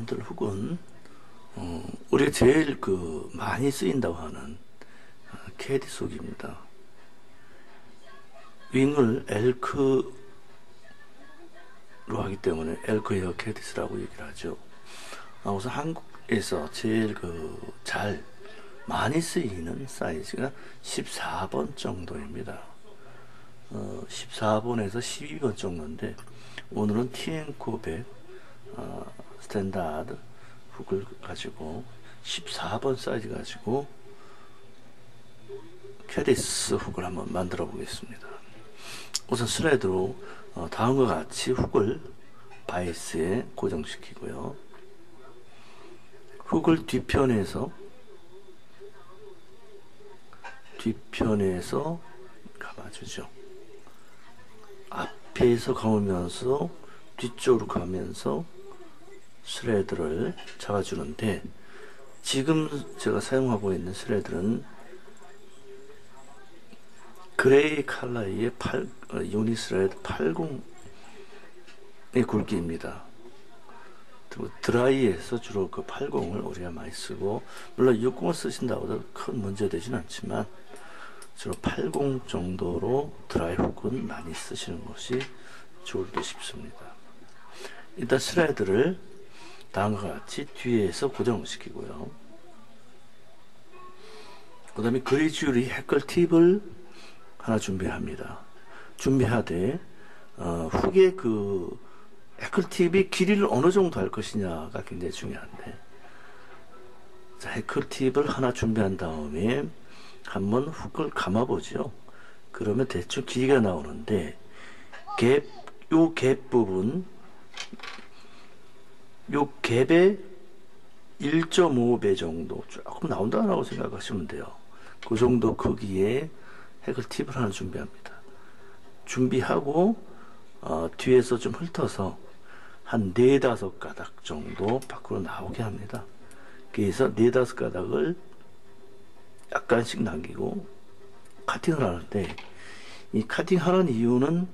여러분들 훅은 우리가 제일 많이 쓰인다고 하는 캐디스 훅입니다. 윙을 엘크로 하기 때문에 엘크 헤어 캐디스라고 얘기를 하죠. 우선 한국에서 제일 잘 많이 쓰이는 사이즈가 14번 정도입니다. 14번에서 12번 정도인데, 오늘은 TN코 100 스탠다드 훅을 가지고 14번 사이즈 가지고 캐디스 훅을 한번 만들어 보겠습니다. 우선 스레드로 다음과 같이 훅을 바이스에 고정시키고요. 훅을 뒤편에서 감아주죠. 앞에서 감으면서 뒤쪽으로 가면서 스레드를 잡아주는데, 지금 제가 사용하고 있는 스레드는 그레이 컬러의 유니스레드 80의 굵기입니다. 드라이에서 주로 80을 우리가 많이 쓰고, 물론 60을 쓰신다고 해도 큰 문제 되진 않지만 주로 80 정도로 드라이 훅은 많이 쓰시는 것이 좋을까 싶습니다. 일단 스레드를 다음과 같이 뒤에서 고정을 시키고요. 그 다음에 그리쥬리 해클 팁을 하나 준비합니다. 준비하되 훅의 해클 팁이 길이를 어느 정도 할 것이냐가 굉장히 중요한데, 자, 해클 팁을 하나 준비한 다음에 한번 훅을 감아보죠. 그러면 대충 길이가 나오는데, 요 갭 부분, 요 갭의 1.5배 정도 조금 나온다고 생각하시면 돼요. 그 정도 크기의 해클 팁을 하나 준비합니다. 준비하고 뒤에서 좀 훑어서 한 4-5가닥 정도 밖으로 나오게 합니다. 그래서 4-5가닥을 약간씩 남기고 카팅을 하는데, 이 카팅하는 이유는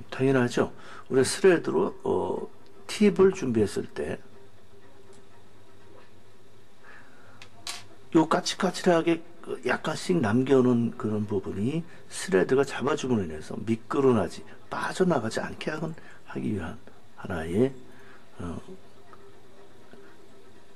당연하죠. 우리가 스레드로 팁을 준비했을 때 요 까칠까칠하게 약간씩 남겨놓은 그런 부분이 스레드가 잡아줌으로 인해서 미끄러나지 빠져나가지 않게 하기 위한 하나의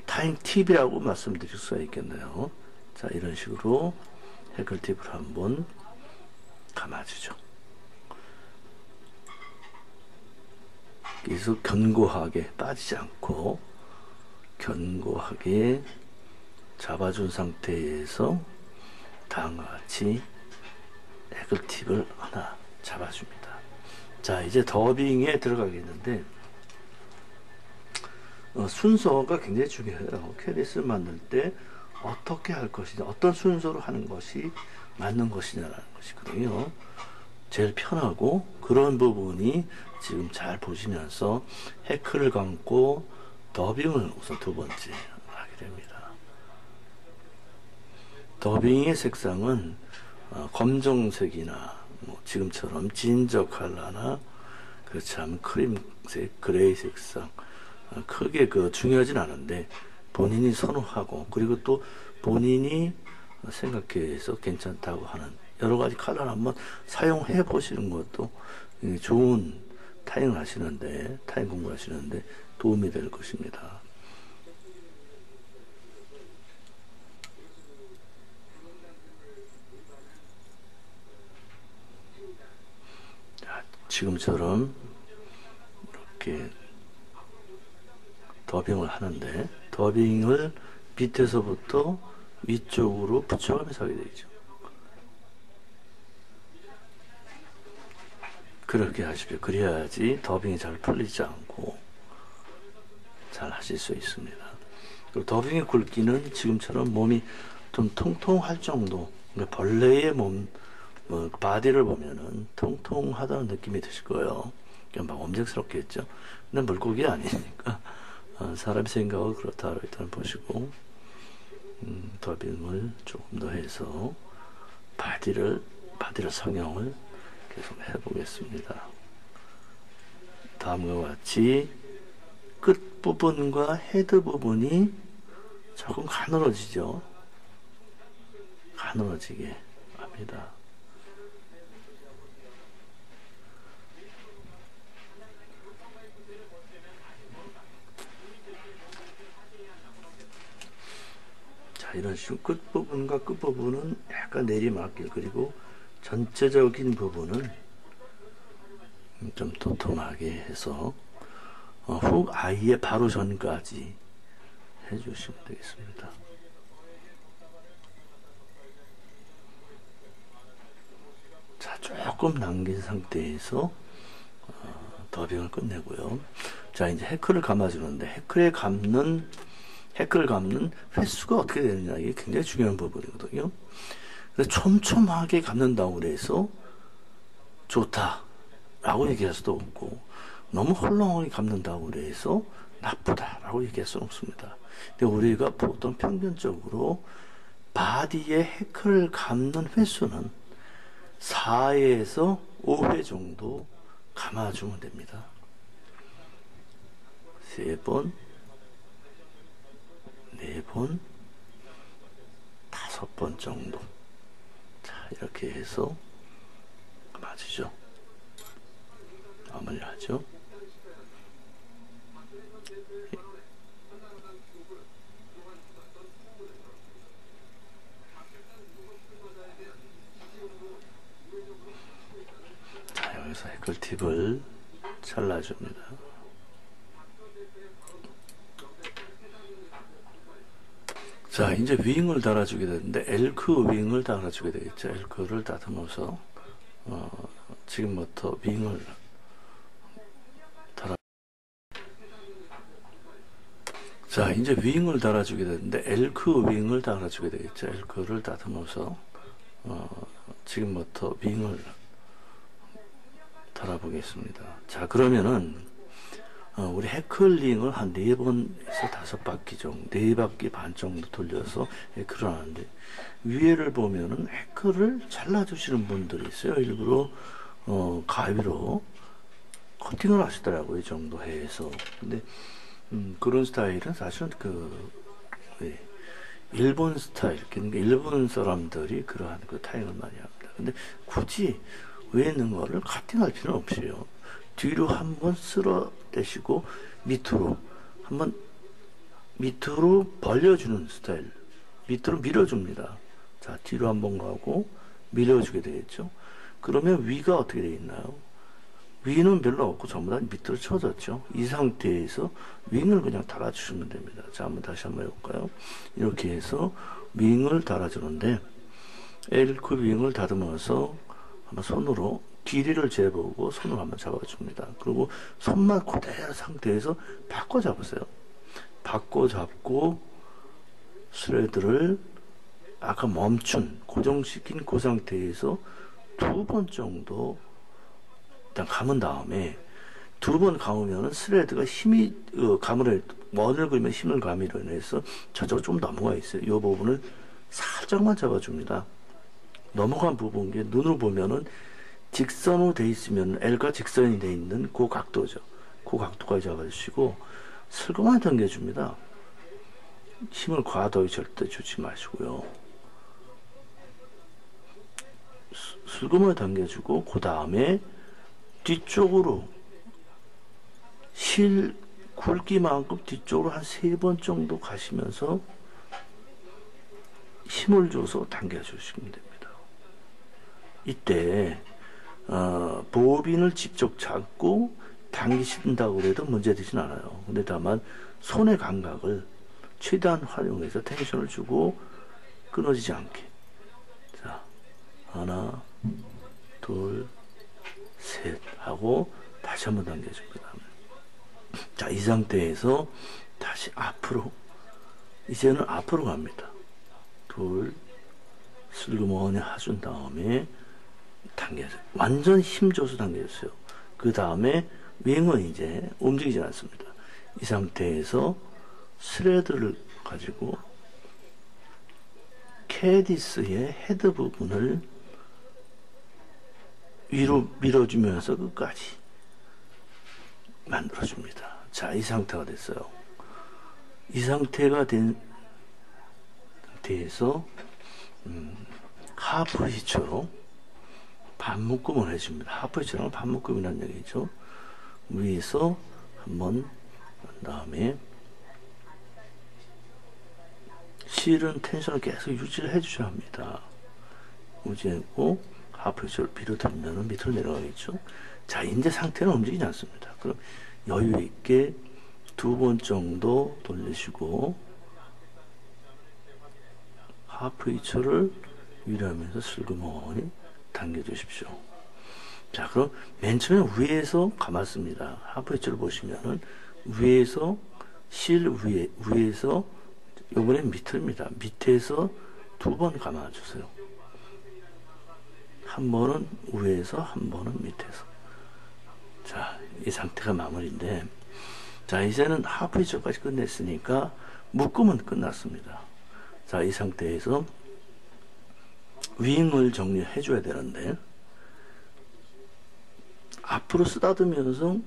타임 팁이라고 말씀드릴 수가 있겠네요. 자, 이런 식으로 해클 팁을 한번 감아주죠. 그래서 견고하게 빠지지 않고 견고하게 잡아준 상태에서 다음과 같이 해클 팁을 하나 잡아줍니다. 자, 이제 더빙에 들어가겠는데, 순서가 굉장히 중요해요. 캐디스를 만들 때 어떻게 할 것이냐, 어떤 순서로 하는 것이 맞는 것이냐라는 것이거든요. 제일 편하고 그런 부분이 지금 잘 보시면서 해클을 감고 더빙을 우선 두 번째 하게 됩니다. 더빙의 색상은 검정색이나 지금처럼 진저 컬러나 그렇지 않으면 크림색, 그레이 색상 크게 중요하진 않은데, 본인이 선호하고 그리고 또 본인이 생각해서 괜찮다고 하는 여러 가지 컬러를 한번 사용해 보시는 것도 좋은 타임 공부를 하시는데 도움이 될 것입니다. 자, 지금처럼 이렇게 더빙을 하는데, 더빙을 밑에서부터 위쪽으로 붙여가면서 하게 되죠. 그렇게 하십시오. 그래야지 더빙이 잘 풀리지 않고 잘 하실 수 있습니다. 그리고 더빙의 굵기는 지금처럼 몸이 좀 통통할 정도, 그러니까 벌레의 몸, 바디를 보면은 통통하다는 느낌이 드실 거예요. 그냥 막 엄격스럽겠죠. 근데 물고기 아니니까 사람 생각은 그렇다 일단 보시고, 더빙을 조금 더 해서 바디를 성형을 계속 해보겠습니다. 다음과 같이 끝부분과 헤드 부분이 조금 가늘어지죠. 가늘어지게 합니다. 자, 이런 식으로 끝부분과 끝부분은 약간 내리막길, 그리고 전체적인 부분은 좀 도톰하게 해서 훅 아이의 바로 전까지 해주시면 되겠습니다. 자, 조금 남긴 상태에서 더빙을 끝내고요. 자, 이제 해크를 감아주는데, 해크를 감는 횟수가 어떻게 되느냐, 이게 굉장히 중요한 부분이거든요. 그래서 촘촘하게 감는다고 해서 좋다 라고 얘기할 수도 없고, 너무 헐렁하게 감는다고 해서 나쁘다 라고 얘기할 수는 없습니다. 근데 우리가 보통 평균적으로 바디의 해크를 감는 횟수는 4회에서 5회 정도 감아주면 됩니다. 3번, 4번, 5번 정도. 자, 이렇게 해서 감아주죠. 마무리를 하죠. 자, 여기서 해클팁을 잘라줍니다. 자, 이제 윙을 달아주게 되는데, 엘크 윙을 달아주게 되겠죠. 엘크를 다듬어서 지금부터 윙을 달아. 자, 이제 윙을 달아주게 되는데, 엘크 윙을 달아주게 되겠죠. 엘크를 다듬어서 지금부터 윙을 달아보겠습니다. 자, 그러면은 우리 해클링을 한 4번에서 5바퀴 정도, 4바퀴 반 정도 돌려서 해클을 하는데, 위에를 보면은 해클을 잘라주시는 분들이 있어요. 일부러 가위로 커팅을 하시더라고요. 이 정도 해서. 근데 그런 스타일은 사실은 일본 스타일, 그러니까 일본 사람들이 그러한 그 타임을 많이 합니다. 근데 굳이 위에 있는 거를 커팅할 필요는 없어요. 뒤로 한번 쓸어대시고 밑으로 벌려주는 스타일, 밑으로 밀어줍니다. 자, 뒤로 한번 가고 밀어주게 되겠죠. 그러면 위가 어떻게 되어 있나요? 위는 별로 없고 전부 다 밑으로 쳐졌죠. 이 상태에서 윙을 그냥 달아주시면 됩니다. 자, 한번 다시 한번 해볼까요? 이렇게 해서 윙을 달아주는데, 엘크 윙을 다듬어서 한번 손으로 길이를 재보고 손으로 한번 잡아줍니다. 그리고 손만 그대로 상태에서 바꿔 잡으세요. 바꿔 잡고 스레드를 아까 고정시킨 그 상태에서 2번 정도 일단 감은 다음에, 2번 감으면 스레드가 힘이 원을 그리면 힘을 감으로 인해서 저쪽으로 좀 넘어가 있어요. 이 부분을 살짝만 잡아줍니다. 넘어간 부분이 눈으로 보면은 직선으로 돼 있으면 L과 직선이 돼 있는 그 각도죠. 그 각도까지 잡아주시고 슬그만 당겨줍니다. 힘을 과도하게 절대 주지 마시고요. 슬그만 당겨주고, 그 다음에 뒤쪽으로 실 굵기만큼 뒤쪽으로 한 3번 정도 가시면서 힘을 줘서 당겨주시면 됩니다. 이때 보빈을 직접 잡고 당기신다고 해도 문제되진 않아요. 근데 다만 손의 감각을 최대한 활용해서 텐션을 주고 끊어지지 않게. 자, 하나, 둘, 셋 하고 다시 한번 당겨줍니다. 자, 이 상태에서 다시 앞으로, 이제는 앞으로 갑니다. 둘, 슬그머니 해준 다음에 당겨서 완전 힘줘서 당겨주세요. 그 다음에 윙은 이제 움직이지 않습니다. 이 상태에서 스레드를 가지고 캐디스의 헤드 부분을 위로 밀어주면서 끝까지 만들어줍니다. 자, 이 상태가 됐어요. 이 상태가 된 상태에서 하프 히처로 반묶음을 해줍니다. 하프 히처는 반묶음이라는 얘기죠. 위에서 한번 다음에 실은 텐션을 계속 유지를 해주셔야 합니다. 유지하고 하프 히처를 비롯하면 밑으로 내려가겠죠. 자, 이제 상태는 움직이지 않습니다. 그럼 여유 있게 2번 정도 돌리시고 하프 히처를 유지하면서 슬그머니 당겨 주십시오. 자, 그럼 맨 처음에 위에서 감았습니다. 하프 히처를 보시면은 위에서 실 위에서 요번엔 밑입니다. 밑에서 2번 감아주세요. 한 번은 위에서 한 번은 밑에서. 자, 이 상태가 마무리인데, 자, 이제는 하프 히처까지 끝냈으니까 묶음은 끝났습니다. 자, 이 상태에서 윙을 정리해 줘야 되는데, 앞으로 쓰다듬으면서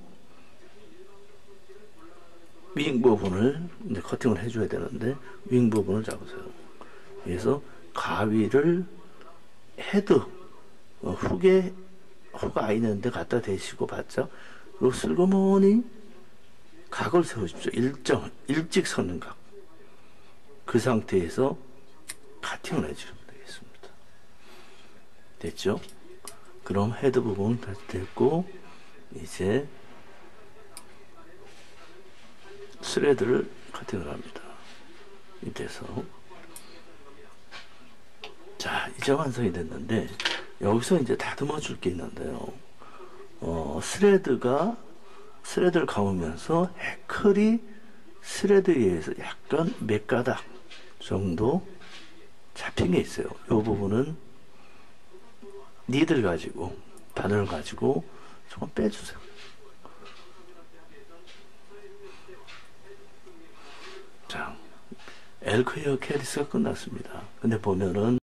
윙 부분을 이제 커팅을 해줘야 되는데, 윙 부분을 잡으세요. 그래서 가위를 헤드, 후가 아이는데 갖다 대시고 바짝, 그리고 슬그머니 각을 세우십시오. 일직선는 각. 그 상태에서 카팅을 해주면 되겠습니다. 됐죠? 그럼 헤드 부분 다시 됐고, 이제 스레드를 커팅을 합니다. 밑에서. 자, 이제 완성이 됐는데, 여기서 이제 다듬어 줄 게 있는데요. 스레드를 감으면서 해클이 스레드에 의해서 약간 몇 가닥 정도 잡힌 게 있어요. 이 부분은 니들 가지고, 바늘 가지고 조금 빼주세요. 자, 엘크헤어 캐리스가 끝났습니다. 근데 보면은